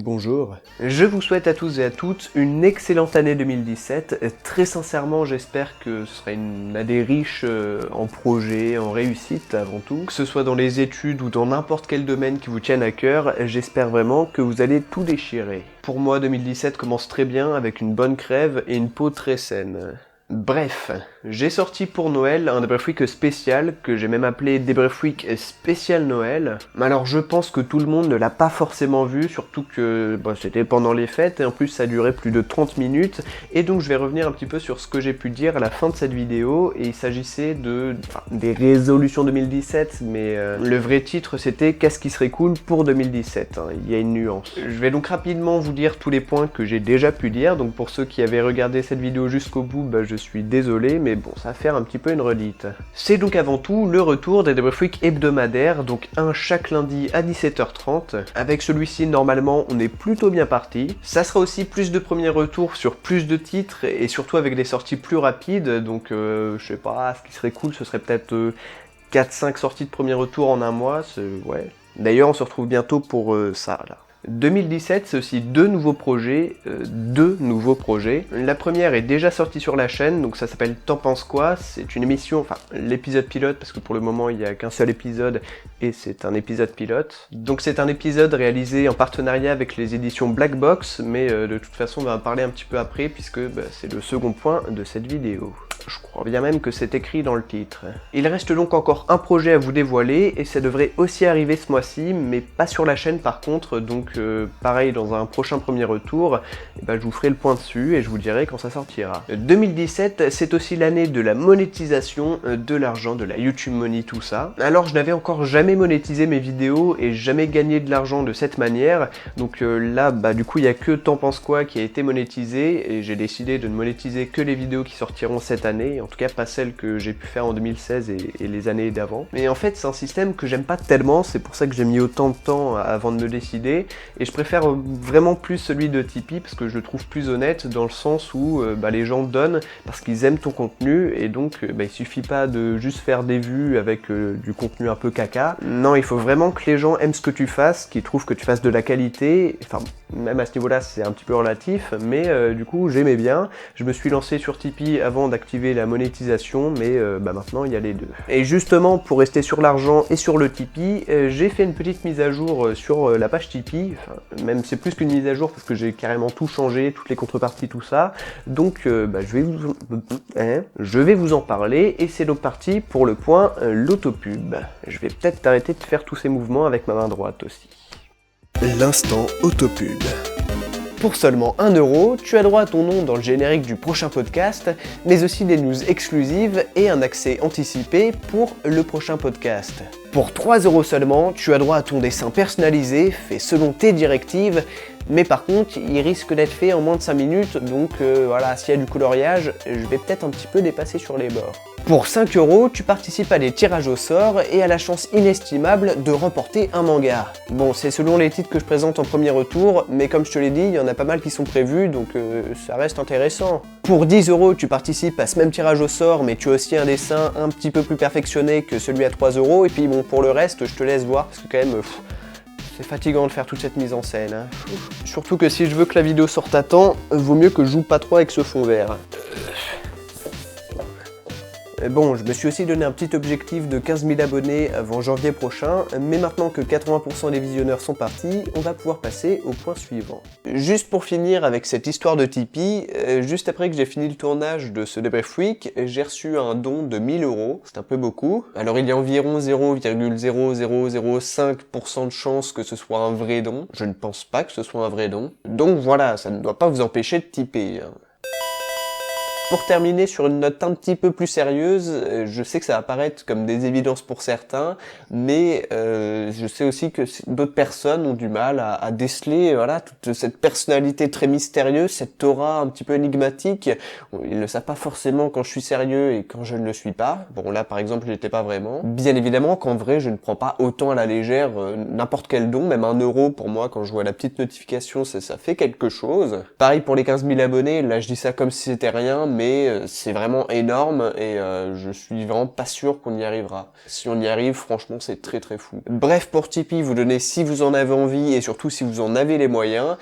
Bonjour. Je vous souhaite à tous et à toutes une excellente année 2017. Très sincèrement, j'espère que ce sera une année riche en projets, en réussite avant tout. Que ce soit dans les études ou dans n'importe quel domaine qui vous tienne à cœur, j'espère vraiment que vous allez tout déchirer. Pour moi, 2017 commence très bien avec une bonne crève et une peau très saine. Bref, j'ai sorti pour Noël un Débrief Week spécial, que j'ai même appelé Débrief Week spécial Noël. Mais alors je pense que tout le monde ne l'a pas forcément vu, surtout que c'était pendant les fêtes, et en plus ça durait plus de 30 minutes, et donc je vais revenir un petit peu sur ce que j'ai pu dire à la fin de cette vidéo, et il s'agissait des résolutions 2017, mais le vrai titre c'était « Qu'est-ce qui serait cool pour 2017 ?» Il y a une nuance. Je vais donc rapidement vous dire tous les points que j'ai déjà pu dire, donc pour ceux qui avaient regardé cette vidéo jusqu'au bout, je suis désolé, mais bon, ça va faire un petit peu une redite. C'est donc avant tout le retour des Débrief Week hebdomadaires, donc un chaque lundi à 17h30. Avec celui-ci, normalement, on est plutôt bien parti. Ça sera aussi plus de premiers retours sur plus de titres, et surtout avec des sorties plus rapides, donc je sais pas, ce qui serait cool, ce serait peut-être 4-5 sorties de premier retour en un mois, ouais. D'ailleurs, on se retrouve bientôt pour ça, là. 2017, c'est aussi deux nouveaux projets. La première est déjà sortie sur la chaîne, donc ça s'appelle T'en penses quoi? C'est une émission, enfin l'épisode pilote, parce que pour le moment il n'y a qu'un seul épisode, et c'est un épisode pilote. Donc c'est un épisode réalisé en partenariat avec les éditions Black Box, mais de toute façon on va en parler un petit peu après, puisque c'est le second point de cette vidéo. Je crois bien même que c'est écrit dans le titre. Il reste donc encore un projet à vous dévoiler, et ça devrait aussi arriver ce mois-ci, mais pas sur la chaîne par contre, donc pareil dans un prochain premier retour, je vous ferai le point dessus et je vous dirai quand ça sortira. 2017, c'est aussi l'année de la monétisation, de l'argent, de la YouTube Money, tout ça. Alors je n'avais encore jamais monétisé mes vidéos et jamais gagné de l'argent de cette manière, donc là du coup il n'y a que T'en penses quoi qui a été monétisé, et j'ai décidé de ne monétiser que les vidéos qui sortiront cette année, en tout cas pas celles que j'ai pu faire en 2016 et les années d'avant. Mais en fait c'est un système que j'aime pas tellement, c'est pour ça que j'ai mis autant de temps avant de me décider, et je préfère vraiment plus celui de Tipeee parce que je le trouve plus honnête, dans le sens où les gens donnent parce qu'ils aiment ton contenu, et donc il suffit pas de juste faire des vues avec du contenu un peu caca. Non, il faut vraiment que les gens aiment ce que tu fasses, qu'ils trouvent que tu fasses de la qualité. Enfin, même à ce niveau-là c'est un petit peu relatif, mais du coup j'aimais bien. Je me suis lancé sur Tipeee avant d'activer la monétisation, mais maintenant il y a les deux. Et justement, pour rester sur l'argent et sur le Tipeee, j'ai fait une petite mise à jour sur la page Tipeee. Enfin, même c'est plus qu'une mise à jour parce que j'ai carrément tout changé, toutes les contreparties, tout ça. Donc je vais vous en parler, et c'est donc parti pour le point l'autopub. Je vais peut-être arrêter de faire tous ces mouvements avec ma main droite aussi. L'instant autopub. Pour seulement 1 €, tu as droit à ton nom dans le générique du prochain podcast, mais aussi des news exclusives et un accès anticipé pour le prochain podcast. Pour 3 € seulement, tu as droit à ton dessin personnalisé, fait selon tes directives, mais par contre, il risque d'être fait en moins de 5 minutes, donc voilà, s'il y a du coloriage, je vais peut-être un petit peu dépasser sur les bords. Pour 5 €, tu participes à des tirages au sort et à la chance inestimable de remporter un manga. Bon, c'est selon les titres que je présente en premier retour, mais comme je te l'ai dit, il y en a pas mal qui sont prévus, donc ça reste intéressant. Pour 10 €, tu participes à ce même tirage au sort, mais tu as aussi un dessin un petit peu plus perfectionné que celui à 3 €, et puis bon, pour le reste, je te laisse voir, parce que quand même... c'est fatigant de faire toute cette mise en scène. Surtout que si je veux que la vidéo sorte à temps, vaut mieux que je joue pas trop avec ce fond vert. Bon, je me suis aussi donné un petit objectif de 15 000 abonnés avant janvier prochain, mais maintenant que 80% des visionneurs sont partis, on va pouvoir passer au point suivant. Juste pour finir avec cette histoire de Tipeee, juste après que j'ai fini le tournage de ce Débrief Week, j'ai reçu un don de 1 000 €, c'est un peu beaucoup. Alors il y a environ 0,0005% de chance que ce soit un vrai don, je ne pense pas que ce soit un vrai don. Donc voilà, ça ne doit pas vous empêcher de tiper. Pour terminer sur une note un petit peu plus sérieuse, je sais que ça va paraître comme des évidences pour certains, mais je sais aussi que d'autres personnes ont du mal à déceler toute cette personnalité très mystérieuse, cette aura un petit peu énigmatique. Ils ne savent pas forcément quand je suis sérieux et quand je ne le suis pas. Bon là par exemple je l'étais pas vraiment. Bien évidemment qu'en vrai je ne prends pas autant à la légère n'importe quel don, même 1 € pour moi quand je vois la petite notification ça fait quelque chose. Pareil pour les 15 000 abonnés, là je dis ça comme si c'était rien, mais c'est vraiment énorme et je suis vraiment pas sûr qu'on y arrivera. Si on y arrive, franchement, c'est très très fou. Bref, pour Tipeee, vous donnez si vous en avez envie et surtout si vous en avez les moyens.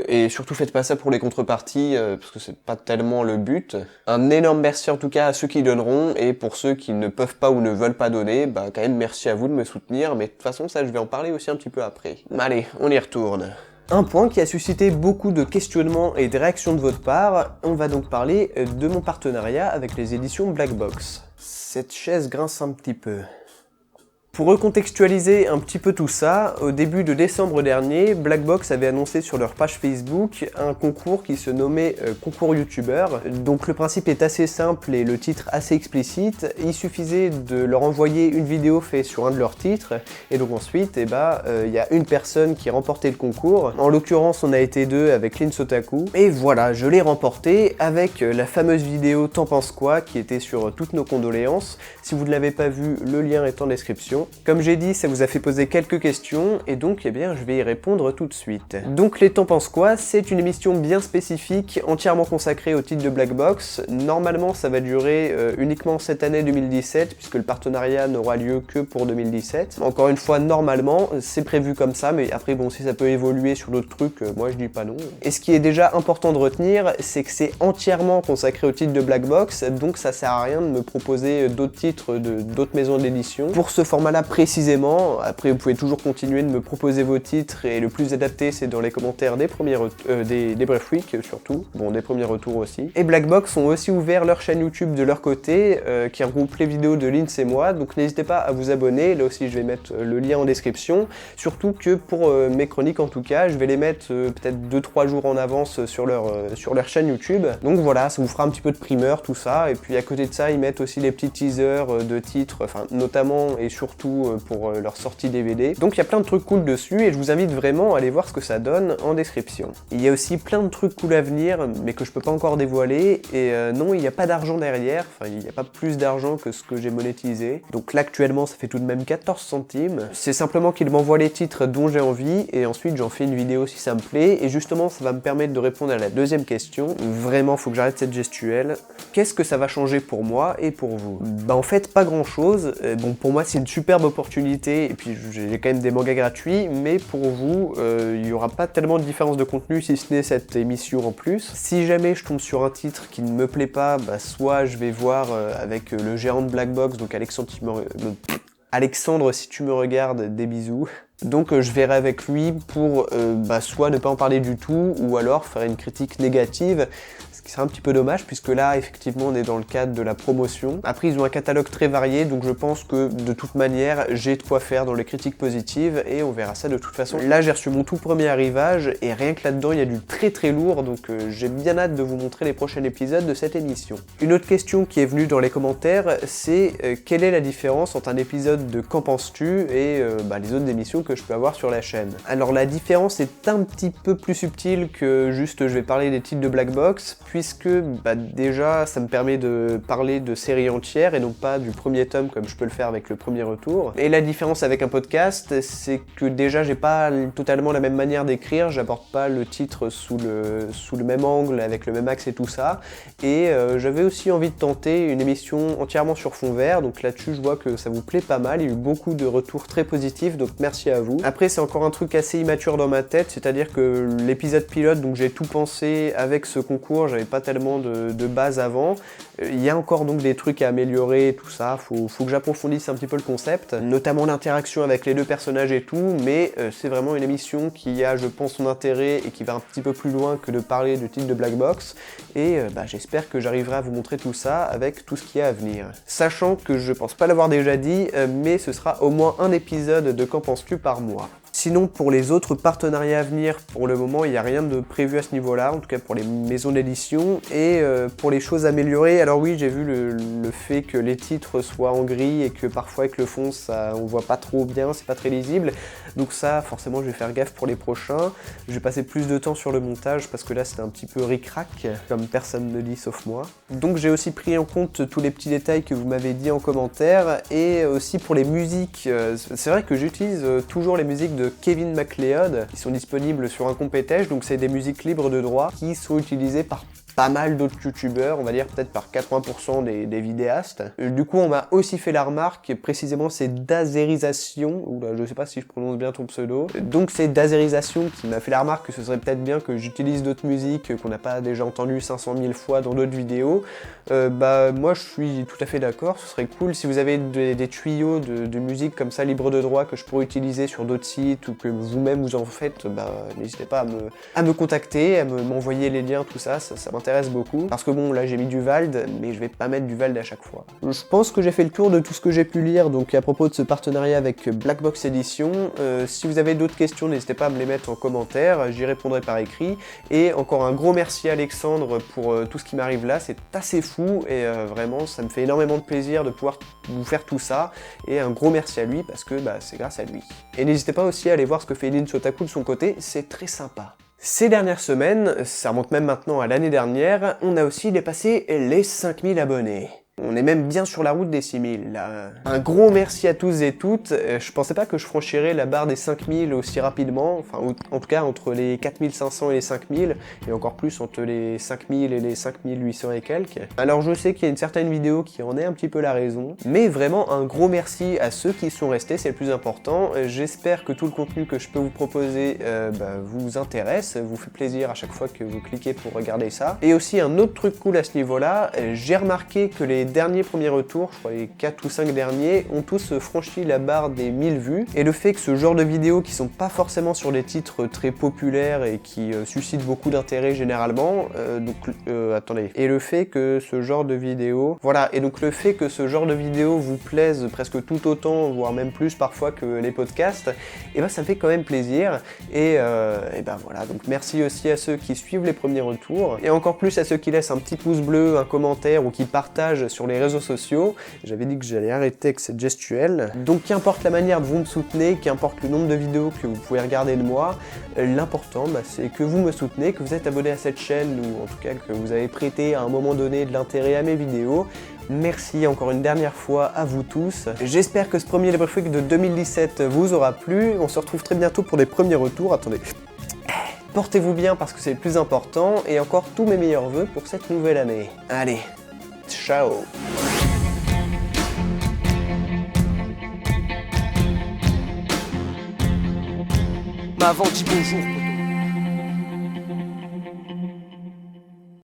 Et surtout, faites pas ça pour les contreparties, parce que c'est pas tellement le but. Un énorme merci en tout cas à ceux qui donneront, et pour ceux qui ne peuvent pas ou ne veulent pas donner, bah quand même merci à vous de me soutenir, mais de toute façon ça je vais en parler aussi un petit peu après. Allez, on y retourne. Un point qui a suscité beaucoup de questionnements et de réactions de votre part, on va donc parler de mon partenariat avec les éditions Black Box. Cette chaise grince un petit peu. Pour recontextualiser un petit peu tout ça, au début de décembre dernier, Black Box avait annoncé sur leur page Facebook un concours qui se nommait Concours YouTuber. Donc le principe est assez simple et le titre assez explicite. Il suffisait de leur envoyer une vidéo faite sur un de leurs titres, et donc ensuite, y a une personne qui remportait le concours. En l'occurrence, on a été deux avec Lin Sotaku. Et voilà, je l'ai remporté avec la fameuse vidéo T'en penses quoi, qui était sur toutes nos condoléances. Si vous ne l'avez pas vu, le lien est en description. Comme j'ai dit, ça vous a fait poser quelques questions, et donc je vais y répondre tout de suite. Donc les T'en penses quoi, c'est une émission bien spécifique, entièrement consacrée au titre de Black Box. Normalement ça va durer uniquement cette année 2017, puisque le partenariat n'aura lieu que pour 2017. Encore une fois, normalement, c'est prévu comme ça, mais après bon, si ça peut évoluer sur d'autres trucs, moi je dis pas non. Et ce qui est déjà important de retenir, c'est que c'est entièrement consacré au titre de Black Box, donc ça sert à rien de me proposer d'autres titres d'autres maisons d'édition. Pour ce format-là précisément, après vous pouvez toujours continuer de me proposer vos titres, et le plus adapté c'est dans les commentaires des premiers des Bref Week surtout, bon des premiers retours aussi. Et Black Box ont aussi ouvert leur chaîne YouTube de leur côté, qui regroupe les vidéos de Linz et moi, donc n'hésitez pas à vous abonner, là aussi je vais mettre le lien en description, surtout que pour mes chroniques en tout cas, je vais les mettre peut-être 2-3 jours en avance sur leur chaîne YouTube, donc voilà, ça vous fera un petit peu de primeur tout ça, et puis à côté de ça ils mettent aussi les petits teasers de titres, enfin notamment et surtout pour leur sortie DVD. Donc il y a plein de trucs cool dessus, et je vous invite vraiment à aller voir ce que ça donne en description. Il y a aussi plein de trucs cool à venir, mais que je peux pas encore dévoiler, et non, il n'y a pas d'argent derrière, enfin il n'y a pas plus d'argent que ce que j'ai monétisé. Donc là actuellement ça fait tout de même 14 centimes. C'est simplement qu'ils m'envoient les titres dont j'ai envie, et ensuite j'en fais une vidéo si ça me plaît, et justement ça va me permettre de répondre à la deuxième question. Vraiment faut que j'arrête cette gestuelle. Qu'est-ce que ça va changer pour moi et pour vous? Bah en fait pas grand chose. Bon, pour moi c'est une superbe opportunité, et puis j'ai quand même des mangas gratuits, mais pour vous, il n'y aura pas tellement de différence de contenu si ce n'est cette émission en plus. Si jamais je tombe sur un titre qui ne me plaît pas, bah soit je vais voir avec le gérant de Black Box, donc Alexandre, si tu me regardes, des bisous. Donc je verrai avec lui pour soit ne pas en parler du tout, ou alors faire une critique négative, ce qui serait un petit peu dommage, puisque là effectivement on est dans le cadre de la promotion. Après ils ont un catalogue très varié, donc je pense que de toute manière j'ai de quoi faire dans les critiques positives, et on verra ça de toute façon. Là j'ai reçu mon tout premier arrivage, et rien que là-dedans il y a du très très lourd, donc j'ai bien hâte de vous montrer les prochains épisodes de cette émission. Une autre question qui est venue dans les commentaires, c'est quelle est la différence entre un épisode de Qu'en penses-tu et les autres émissions que je peux avoir sur la chaîne. Alors la différence est un petit peu plus subtile que juste je vais parler des titres de Black Box, puisque déjà ça me permet de parler de séries entières et non pas du premier tome comme je peux le faire avec le premier retour. Et la différence avec un podcast, c'est que déjà j'ai pas totalement la même manière d'écrire, j'apporte pas le titre sous le même angle, avec le même axe et tout ça, et j'avais aussi envie de tenter une émission entièrement sur fond vert, donc là-dessus je vois que ça vous plaît pas mal, il y a eu beaucoup de retours très positifs, donc merci à vous. Après c'est encore un truc assez immature dans ma tête, c'est-à-dire que l'épisode pilote, donc j'ai tout pensé avec ce concours, j'avais pas tellement de base avant, il y a encore donc des trucs à améliorer et tout ça, faut que j'approfondisse un petit peu le concept, notamment l'interaction avec les deux personnages et tout, mais c'est vraiment une émission qui a je pense son intérêt et qui va un petit peu plus loin que de parler du titre de Black Box, et j'espère que j'arriverai à vous montrer tout ça avec tout ce qu'il y a à venir. Sachant que je pense pas l'avoir déjà dit, mais ce sera au moins un épisode de Qu'en penses-tu par mois. Sinon, pour les autres partenariats à venir, pour le moment, il n'y a rien de prévu à ce niveau-là, en tout cas pour les maisons d'édition. Et pour les choses améliorées, alors oui, j'ai vu le fait que les titres soient en gris et que parfois avec le fond, ça, on voit pas trop bien, c'est pas très lisible. Donc ça, forcément, je vais faire gaffe pour les prochains. Je vais passer plus de temps sur le montage parce que là, c'était un petit peu ric-rac, comme personne ne dit sauf moi. Donc j'ai aussi pris en compte tous les petits détails que vous m'avez dit en commentaire, et aussi pour les musiques. C'est vrai que j'utilise toujours les musiques de Kevin MacLeod qui sont disponibles sur Incompetech, donc c'est des musiques libres de droit qui sont utilisées par pas mal d'autres youtubeurs, on va dire peut-être par 80% des vidéastes. Du coup, on m'a aussi fait la remarque, précisément c'est Dazerisation, oula, je sais pas si je prononce bien ton pseudo. Donc c'est Dazerisation qui m'a fait la remarque que ce serait peut-être bien que j'utilise d'autres musiques qu'on n'a pas déjà entendues 500 000 fois dans d'autres vidéos. Bah moi je suis tout à fait d'accord, ce serait cool si vous avez des tuyaux de musique comme ça libre de droit que je pourrais utiliser sur d'autres sites ou que vous-même vous en faites, bah n'hésitez pas à me contacter, à m'envoyer les liens, tout ça, ça m'intéresse beaucoup. Parce que bon, là j'ai mis du Vald, mais je vais pas mettre du Vald à chaque fois. Je pense que j'ai fait le tour de tout ce que j'ai pu lire, donc à propos de ce partenariat avec Black Box Edition. Si vous avez d'autres questions, n'hésitez pas à me les mettre en commentaire, j'y répondrai par écrit. Et encore un gros merci à Alexandre pour tout ce qui m'arrive là, c'est assez fou et vraiment ça me fait énormément de plaisir de pouvoir vous faire tout ça. Et un gros merci à lui parce que bah, c'est grâce à lui. Et n'hésitez pas aussi à aller voir ce que fait Lin Sotaku de son côté, c'est très sympa. Ces dernières semaines, ça remonte même maintenant à l'année dernière, on a aussi dépassé les 5000 abonnés. On est même bien sur la route des 6000 là. Un gros merci à tous et toutes, je pensais pas que je franchirais la barre des 5000 aussi rapidement, enfin en tout cas entre les 4500 et les 5000, et encore plus entre les 5000 et les 5800 et quelques. Alors je sais qu'il y a une certaine vidéo qui en est un petit peu la raison, mais vraiment un gros merci à ceux qui sont restés, c'est le plus important. J'espère que tout le contenu que je peux vous proposer vous intéresse, vous fait plaisir à chaque fois que vous cliquez pour regarder ça. Et aussi un autre truc cool à ce niveau-là, j'ai remarqué que les derniers premiers retours, je crois les 4 ou 5 derniers, ont tous franchi la barre des 1000 vues. Et le fait que ce genre de vidéos qui sont pas forcément sur des titres très populaires et qui suscitent beaucoup d'intérêt généralement, attendez. Et le fait que ce genre de vidéo, voilà, et donc le fait que ce genre de vidéo vous plaise presque tout autant, voire même plus parfois que les podcasts, et ben ça me fait quand même plaisir. Et ben voilà, donc merci aussi à ceux qui suivent les premiers retours, et encore plus à ceux qui laissent un petit pouce bleu, un commentaire ou qui partagent sur les réseaux sociaux. J'avais dit que j'allais arrêter avec cette gestuelle. Donc qu'importe la manière dont vous me soutenez, qu'importe le nombre de vidéos que vous pouvez regarder de moi, l'important c'est que vous me soutenez, que vous êtes abonné à cette chaîne ou en tout cas que vous avez prêté à un moment donné de l'intérêt à mes vidéos. Merci encore une dernière fois à vous tous. J'espère que ce premier Libre Freak de 2017 vous aura plu. On se retrouve très bientôt pour des premiers retours. Attendez. Portez-vous bien parce que c'est le plus important et encore tous mes meilleurs vœux pour cette nouvelle année. Allez, ciao. M'avant dit bonjour.